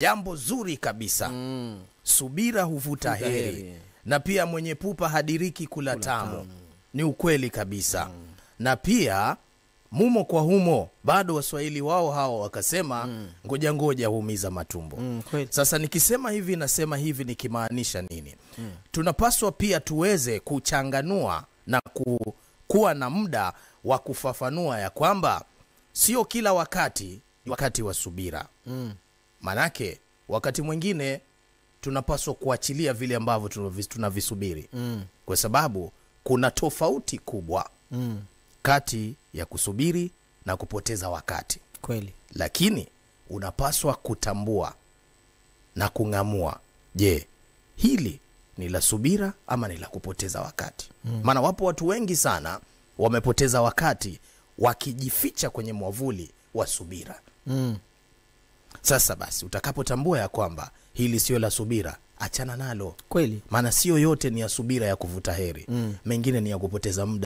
Jambo zuri kabisa. Subira huvuta heri. Na pia mwenye pupa hadiriki kula tamu. Ni ukweli kabisa. Na pia mumo kwa humo bado Waswahili wao hao wakasema ngoja ngoja huumiza matumbo. Sasa nikisema hivi nasema hivi nikimaanisha nini? Tunapaswa pia tuweze kuchanganua na kuwa na muda wa kufafanua ya kwamba sio kila wakati ni wakati wa subira. Manake wakati mwingine tunapaswa kuachilia vile ambavyo tunavisubiri. Kwa sababu kuna tofauti kubwa kati ya kusubiri na kupoteza wakati. Kweli. Lakini unapaswa kutambua na kung'amua, je, hili ni la subira ama ni la kupoteza wakati? Maana wapo watu wengi sana wamepoteza wakati wakijificha kwenye mwavuli wa subira. Sasa basi utakapotambua ya kwamba hili sio la subira, achana nalo. Kweli. Maana sio yote ni ya subira ya kuvuta heri. Mengine ni ya kupoteza muda.